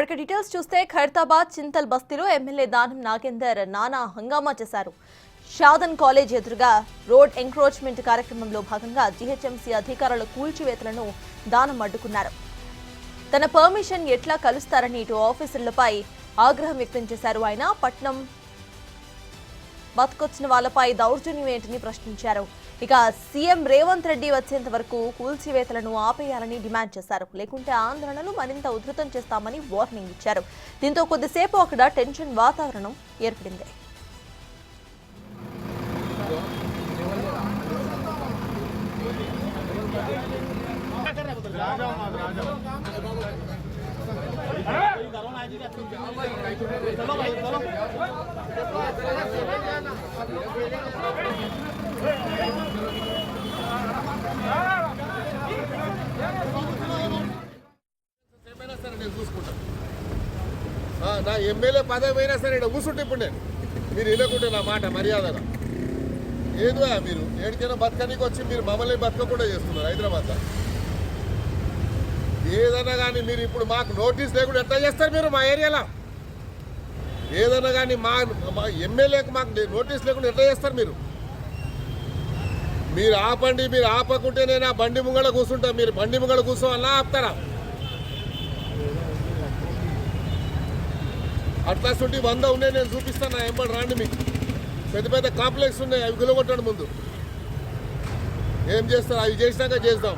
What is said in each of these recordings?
ఇక డీటెయిల్స్ చూస్తే ఖైరతాబాద్ చింతల్ బస్తీలో ఎమ్మెల్యే దానం నాగేందర్ నానా హంగామా చేశారు. షాదన్ కాలేజ్ ఎదురుగా రోడ్ ఎంక్రోచ్మెంట్ కార్యక్రమంలో భాగంగా జీహెచ్ఎంసీ అధికారుల కూల్చివేతలను దానం అడ్డుకున్నారు. తన పర్మిషన్ ఎట్లా కలుస్తారని ఇటు ఆఫీసర్లపై ఆగ్రహం వ్యక్తం చేశారు. ఆయన పట్నం బతుకొచ్చిన వాళ్ళపై దౌర్జన్యం ఏంటని ప్రశ్నించారు. ఇక సీఎం రేవంత్ రెడ్డి వచ్చేంత వరకు కూల్చివేతలను ఆపేయాలని డిమాండ్ చేశారు. లేకుంటే ఆందోళనలు మరింత ఉధృతం చేస్తామని వార్నింగ్ ఇచ్చారు. దీంతో కొద్దిసేపు అక్కడ టెన్షన్ వాతావరణం ఏర్పడింది. నా ఎమ్మెల్యే పదమైనా సరే ఇక్కడ కూర్చుంటే ఇప్పుడు నేను మీరు వినకుంటే నా మాట మర్యాదగా ఏదో మీరు ఏడికైనా బతకనికి వచ్చి మీరు మమ్మల్ని బతకకుండా చేస్తున్నారు. హైదరాబాద్లో ఏదన్నా కానీ మీరు ఇప్పుడు మాకు నోటీస్ లేకుండా ఎట్లా చేస్తారు? మీరు మా ఏరియాలో ఏదన్నా కానీ మా ఎమ్మెల్యేకి మాకు నోటీస్ లేకుండా ఎట్లా చేస్తారు? మీరు ఆపండి. మీరు ఆపకుంటే నేను ఆ బండి ముంగళ కూర్చుంటా. మీరు బండి ముంగళ కూర్చోవాలన్నా ఆపుతారా? అట్లాంటి 100 ఉన్నాయి, నేను చూపిస్తాను. నా ఎంబడి రాండి. మీకు పెద్ద పెద్ద కాంప్లెక్స్ ఉన్నాయి, అవి గులగొట్టండి. ముందు ఏం చేస్తారు? అవి చేసినాక చేద్దాం.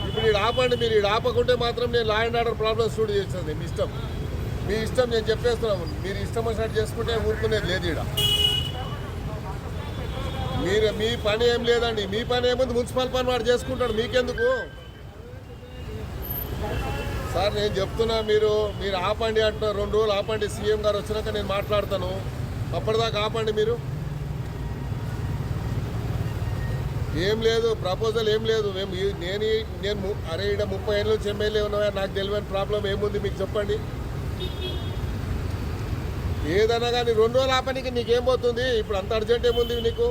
ఇప్పుడు ఈడ ఆపండి. మీరు ఈడ ఆపకుంటే మాత్రం నేను law and order problems studio చేస్తాను. మీ ఇష్టం, మీ ఇష్టం. నేను చెప్పేస్తున్నాను. మీరు ఇష్టం వచ్చినట్టు చేసుకుంటే ఊరుకునేది లేదు. ఈడ మీ పని ఏం లేదండి. మీ పని ఏముంది? మున్సిపల్ పని వాడు చేసుకుంటాడు. మీకెందుకు సార్? నేను చెప్తున్నా, మీరు ఆపండి అంటున్నారు. 2 రోజులు ఆపండి. సీఎం గారు వచ్చినాక నేను మాట్లాడతాను. అప్పటిదాకా ఆపండి. మీరు ఏం లేదు, ప్రపోజల్ ఏం లేదు. నేను అరే ఇక్కడ 30 ఏళ్ళ నుంచి ఎమ్మెల్యే ఉన్నాయా? నాకు తెలియని ప్రాబ్లం ఏముంది మీకు చెప్పండి. ఏదన్నా కానీ 2 రోజులు ఆపడానికి నీకేం పోతుంది? ఇప్పుడు అంత అర్జెంట్ ఏముంది నీకు?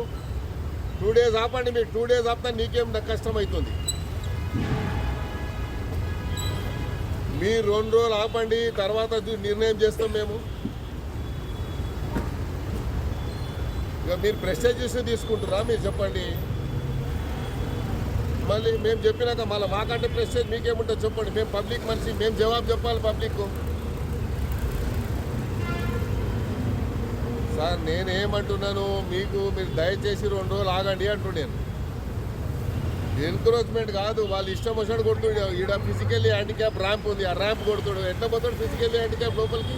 2 డేస్ ఆపండి. మీరు 2 డేస్ ఆపితే నీకేం కష్టం అవుతుంది? మీరు 2 రోజులు ఆపండి, తర్వాత నిర్ణయం చేస్తాం మేము. ఇక మీరు ప్రెస్టేజ్ తీసుకుంటారా? మీరు చెప్పండి. మళ్ళీ మేము చెప్పినాక మళ్ళీ మాకంటే ప్రెస్టేజ్ మీకేముంటుంది చెప్పండి. మేము పబ్లిక్ మనిషి, మేము జవాబు చెప్పాలి పబ్లిక్. సార్ నేనేమంటున్నాను, మీరు దయచేసి 2 రోజులు ఆగండి అంటున్నాను. ఎన్క్రోచ్మెంట్ కాదు, వాళ్ళు ఇష్టం వచ్చినట్టు కొడుతుడు. ఈడ ఫిజికల్లీ హ్యాండిక్యాప్ ర్యాంప్ ఉంది, ఆ ర్యాంప్ కొడుతుడు. ఎట్లా పోతాడు ఫిజికల్లీ హ్యాండిక్యాప్ లోపలికి?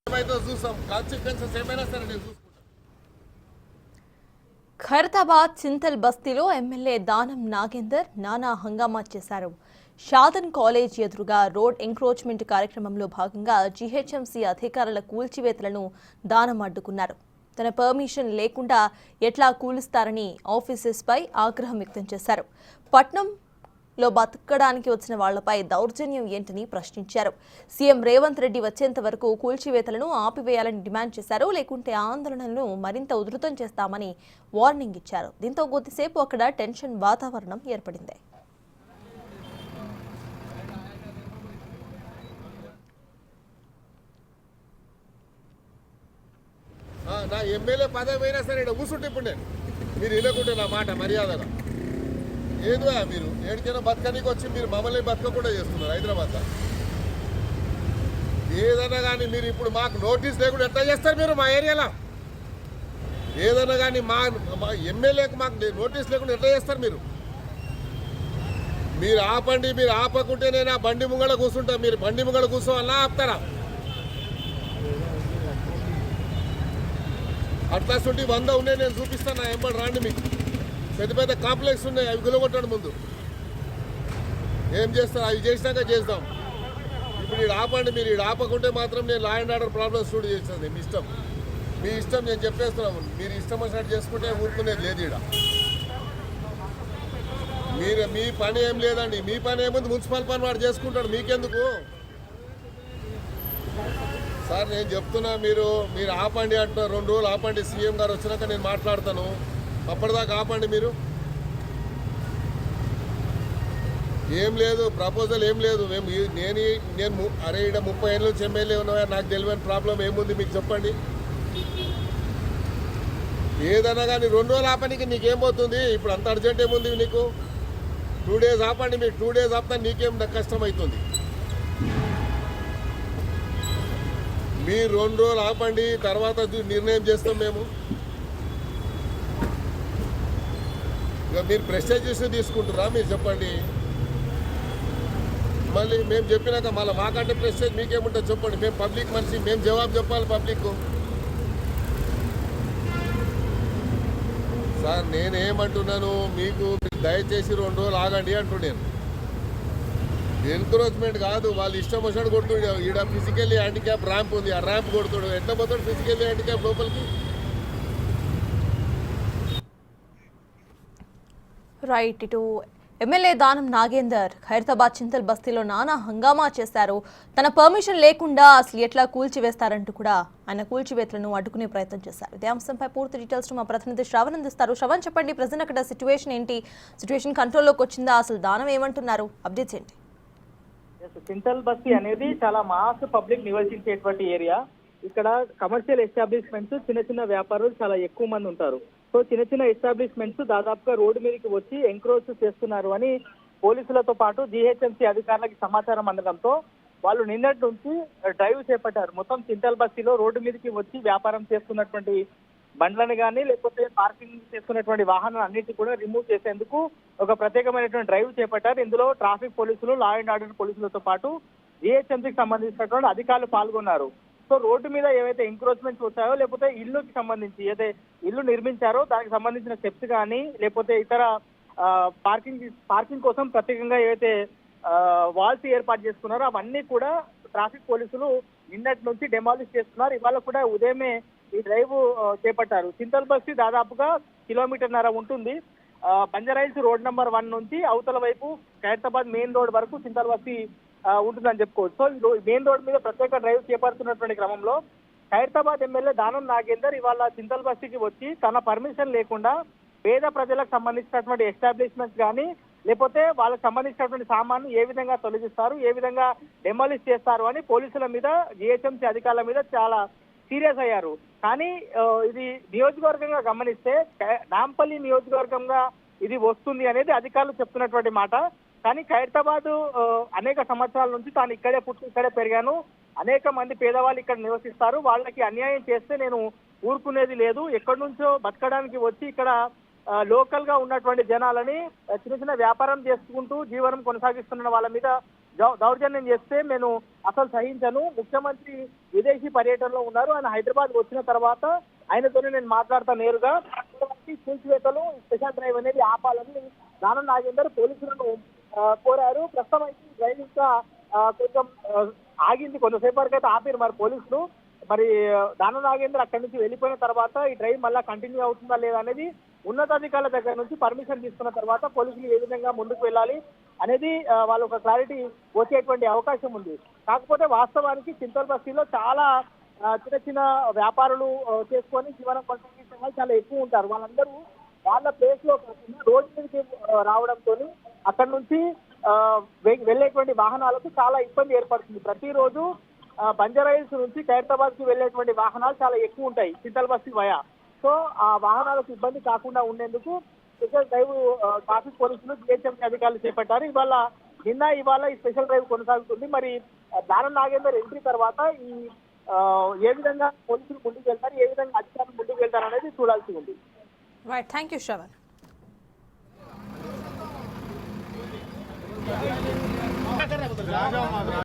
ఏమైతే చూసాం, కాన్సిక్వెన్సెస్ ఏమైనా సరే నేను చూసుకుంటాను. ఖైరతాబాద్ చింతల్ బస్తీలో ఎమ్మెల్యే దానం నాగేందర్ నానా హంగామా చేశారు. షాదన్ కాలేజ్ ఎదురుగా రోడ్ ఎంక్రోచ్మెంట్ కార్యక్రమంలో భాగంగా జీహెచ్ఎంసీ అధికారుల కూల్చివేతలను దానం అడ్డుకున్నారు. తన పర్మిషన్ లేకుండా ఎట్లా కూలుస్తారని ఆఫీసర్స్పై ఆగ్రహం వ్యక్తం చేశారు. పట్నంలో బతకడానికి వచ్చిన వాళ్లపై దౌర్జన్యం ఏంటని ప్రశ్నించారు. సీఎం రేవంత్ రెడ్డి వచ్చేంత వరకు కూల్చివేతలను ఆపివేయాలని డిమాండ్ చేశారు. లేకుంటే ఆందోళనలను మరింత ఉధృతం చేస్తామని వార్నింగ్ ఇచ్చారు. దీంతో కొద్దిసేపు అక్కడ టెన్షన్ వాతావరణం ఏర్పడింది. నా ఎమ్మెల్యే పదమైనా సరే ఇక్కడ కూర్చుంటే ఇప్పుడు నేను మీరు వినకుంటే నా మాట మర్యాదగా ఏదో మీరు ఏడికైనా బతకనికి వచ్చి మీరు మమ్మల్ని బతకకుండా చేస్తున్నారు. హైదరాబాద్లో ఏదన్నా కానీ మీరు ఇప్పుడు మాకు నోటీస్ లేకుండా ఎట్లా చేస్తారు? మీరు మా ఏరియాలో ఏదన్నా కానీ మా ఎమ్మెల్యేకి మాకు నోటీస్ లేకుండా ఎట్లా చేస్తారు? మీరు ఆపండి. మీరు ఆపకుంటే నేను ఆ బండి ముంగళ కూర్చుంటా. మీరు బండి ముంగళ కూర్చోవాలన్నా ఆపుతారా? అట్లాంటి 100 ఉన్నాయి, నేను చూపిస్తాను. నా ఎంబడి రాండి. మీకు పెద్ద పెద్ద కాంప్లెక్స్ ఉన్నాయి, అవి గులగొట్టండి. ముందు ఏం చేస్తారు? అవి చేసినాక చేద్దాం. ఇప్పుడు ఈడ ఆపండి. మీరు ఈడ ఆపకుంటే మాత్రం నేను law and order problems studio చేస్తాను. మీ ఇష్టం, మీ ఇష్టం. నేను చెప్పేస్తున్నాను. మీరు ఇష్టం వచ్చినట్టు చేసుకుంటే ఊరుకునేది లేదు. ఈడ మీ పని ఏం లేదండి. మీ పని ఏముంది? మున్సిపల్ పని వాడు చేసుకుంటాడు. మీకెందుకు సార్? నేను చెప్తున్నా, మీరు ఆపండి అంటున్నారు. 2 రోజులు ఆపండి. సీఎం గారు వచ్చినాక నేను మాట్లాడతాను. అప్పటిదాకా ఆపండి. మీరు ఏం లేదు, ప్రపోజల్ ఏం లేదు. నేను అరే ఇక్కడ 30 ఏళ్ళ నుంచి ఎమ్మెల్యే ఉన్నాయా, నాకు తెలియని ప్రాబ్లం ఏముంది మీకు చెప్పండి. ఏదైనా కానీ 2 రోజులు ఆపడానికి నీకేం పోతుంది? ఇప్పుడు అంత అర్జెంట్ ఏముంది నీకు? 2 డేస్ ఆపండి, మీరు 2 డేస్ ఆపితే నీకేం కష్టం అవుతుంది? మీరు 2 రోజులు ఆపండి, తర్వాత నిర్ణయం చేస్తాం మేము. ఇక మీరు ప్రెస్టేజ్ తీసుకుంటారా మీరు చెప్పండి. మళ్ళీ మేము చెప్పినాక మళ్ళీ మాకంటే ప్రెస్టేజ్ మీకేముంటుంది చెప్పండి. మేము పబ్లిక్ మనిషి, మేము జవాబు చెప్పాలి పబ్లిక్. సార్ నేనేమంటున్నాను, మీకు దయచేసి 2 రోజులు ఆగండి అంటున్నాను. ఎంకరేజ్మెంట్ కాదు, వాళ్ళు ఇష్టం వచ్చినట్టు కొడుతుండే. ఈడ ఫిజికల్లీ హ్యాండిక్యాప్ ర్యాంప్ ఉంది, ఆ ర్యాంప్ కొడుతుడు. ఎట్లా పోతాడు ఫిజికల్లీ హ్యాండిక్యాప్ లోపలికి? రైట్. ఇటు ఎమ్మెల్యే దానం నాగేందర్ ఖైరతాబాద్ చింతల్ బస్తీలో నానా హంగామా చేశారు. తన పర్మిషన్ లేకుండా అసలు ఎట్లా కూల్చివేస్తారంటూ కూడా ఆయన కూల్చివేతలను అడ్డుకునే ప్రయత్నం చేశారు. ఇదే అంశంపై పూర్తి డీటెయిల్స్ మా ప్రతినిధి శ్రవణ్ అందిస్తారు. శ్రవణ్, చెప్పండి, ప్రజెంట్ అక్కడ సిచ్యువేషన్ ఏంటి? సిచ్యువేషన్ కంట్రోల్లోకి వచ్చిందా? అసలు దానం ఏమంటున్నారు? అప్డేట్స్ ఏంటి? చింతల్ బస్తీ అనేది చాలా మాస్ పబ్లిక్ నివసించేటువంటి ఏరియా. ఇక్కడ కమర్షియల్ ఎస్టాబ్లిష్మెంట్స్, చిన్న చిన్న వ్యాపారులు చాలా ఎక్కువ మంది ఉంటారు. సో చిన్న చిన్న ఎస్టాబ్లిష్మెంట్స్ దాదాపుగా రోడ్డు మీదకి వచ్చి ఎంక్రోచ్ చేస్తున్నారు అని పోలీసులతో పాటు జీహెచ్ఎంసీ అధికారులకు సమాచారం అందడంతో వాళ్ళు నిన్నటి నుంచి డ్రైవ్ చేపట్టారు. మొత్తం చింతల్ బస్తీలో రోడ్డు మీదకి వచ్చి వ్యాపారం చేస్తున్నటువంటి బండ్లను కానీ లేకపోతే పార్కింగ్ చేసుకున్నటువంటి వాహనాలు అన్నింటినీ కూడా రిమూవ్ చేసేందుకు ఒక ప్రత్యేకమైనటువంటి డ్రైవ్ చేపట్టారు. ఇందులో ట్రాఫిక్ పోలీసులు, లా అండ్ ఆర్డర్ పోలీసులతో పాటు జీహెచ్ఎంసీకి సంబంధించినటువంటి అధికారులు పాల్గొన్నారు. సో రోడ్డు మీద ఏవైతే ఎంక్రోచ్మెంట్స్ వచ్చాయో లేకపోతే ఇల్లుకి సంబంధించి ఏదైతే ఇల్లు నిర్మించారో దానికి సంబంధించిన స్టెప్స్ కానీ లేకపోతే ఇతర పార్కింగ్ కోసం ప్రత్యేకంగా ఏవైతే వాల్స్ ఏర్పాటు చేసుకున్నారో అవన్నీ కూడా ట్రాఫిక్ పోలీసులు నిన్నటి నుంచి డెమాలిష్ చేస్తున్నారు. ఇవాళ కూడా ఉదయమే ఈ డ్రైవ్ చేపట్టారు. చింతల్ బస్తీ దాదాపుగా 1.5 కిలోమీటర్ల ఉంటుంది. బంజారాయిల్స్ రోడ్ నెంబర్ 1 నుంచి అవతల వైపు ఖైరతాబాద్ మెయిన్ రోడ్ వరకు చింతల్ బస్తీ ఉంటుందని చెప్పుకోవచ్చు. సో ఈ మెయిన్ రోడ్ మీద ప్రత్యేక డ్రైవ్ చేపడుతున్నటువంటి క్రమంలో ఖైరతాబాద్ ఎమ్మెల్యే దానం నాగేందర్ ఇవాళ చింతల్ బస్తీకి వచ్చి తన పర్మిషన్ లేకుండా పేద ప్రజలకు సంబంధించినటువంటి ఎస్టాబ్లిష్మెంట్స్ కానీ లేకపోతే వాళ్ళకి సంబంధించినటువంటి సామాన్లు ఏ విధంగా తొలగిస్తారు, ఏ విధంగా డెమాలిష్ చేస్తారు అని పోలీసుల మీద, జిహెచ్ఎంసీ అధికారుల మీద చాలా సీరియస్ అయ్యారు. కానీ ఇది నియోజకవర్గంగా గమనిస్తే నాంపల్లి నియోజకవర్గంగా ఇది వస్తుంది అనేది అధికారులు చెప్తున్నటువంటి మాట. కానీ ఖైరతాబాద్ అనేక సంవత్సరాల నుంచి తాను ఇక్కడే పుట్టి ఇక్కడే పెరిగాను, అనేక మంది పేదవాళ్ళు ఇక్కడ నివసిస్తారు, వాళ్ళకి అన్యాయం చేస్తే నేను ఊరుకునేది లేదు, ఎక్కడి నుంచో బతకడానికి వచ్చి ఇక్కడ లోకల్ గా ఉన్నటువంటి జనాలని చిన్న చిన్న వ్యాపారం చేసుకుంటూ జీవనం కొనసాగిస్తున్న వాళ్ళ మీద దౌర్జన్యం చేస్తే నేను అసలు సహించను. ముఖ్యమంత్రి విదేశీ పర్యటనలో ఉన్నారు, ఆయన హైదరాబాద్ వచ్చిన తర్వాత ఆయనతోనే నేను మాట్లాడతా నేరుగా. కూల్చివేతలు స్పెషల్ డ్రైవ్ అనేది ఆపాలని దానం నాగేందర్ పోలీసులను కోరారు. ప్రస్తుతం అయితే డ్రైవ్ ఇంకా కొంచెం ఆగింది, కొంతసేపు వరకు అయితే ఆపారు మరి పోలీసులు. మరి దానం నాగేందర్ అక్కడి నుంచి వెళ్ళిపోయిన తర్వాత ఈ డ్రైవ్ మళ్ళీ కంటిన్యూ అవుతుందా లేదా అనేది ఉన్నతాధికారుల దగ్గర నుంచి పర్మిషన్ తీసుకున్న తర్వాత పోలీసులు ఏ విధంగా ముందుకు వెళ్ళాలి అనేది వాళ్ళు ఒక క్లారిటీ వచ్చేటువంటి అవకాశం ఉంది. కాకపోతే వాస్తవానికి చింతల్ బస్తీలో చాలా చిన్న చిన్న వ్యాపారులు చేసుకొని జీవనం కొనసాగించే వాళ్ళు చాలా ఎక్కువ ఉంటారు. వాళ్ళందరూ వాళ్ళ ప్లేస్ లో కాకుండా రోడ్డు మీదకి రావడంతో అక్కడ నుంచి వెళ్ళేటువంటి వాహనాలకు చాలా ఇబ్బంది ఏర్పడుతుంది. ప్రతిరోజు బంజారాయిల్స్ నుంచి ఖైరతాబాద్ కి వెళ్ళేటువంటి వాహనాలు చాలా ఎక్కువ ఉంటాయి చింతల్ బస్తీ వయా. సో ఆ వాహనాలకు ఇబ్బంది కాకుండా ఉండేందుకు స్పెషల్ డ్రైవ్ ట్రాఫిక్ పోలీసులు, జిహెచ్ఎంసీ అధికారులు చేపట్టారు. ఇవాళ ఈ స్పెషల్ డ్రైవ్ కొనసాగుతుంది. మరి దానం నాగేందర్ ఎంట్రీ తర్వాత ఈ ఏ విధంగా పోలీసులు ముందుకు వెళ్తారు, ఏ విధంగా అధికారులు ముందుకు వెళ్తారు అనేది చూడాల్సి ఉంది. Right, thank you Shravan.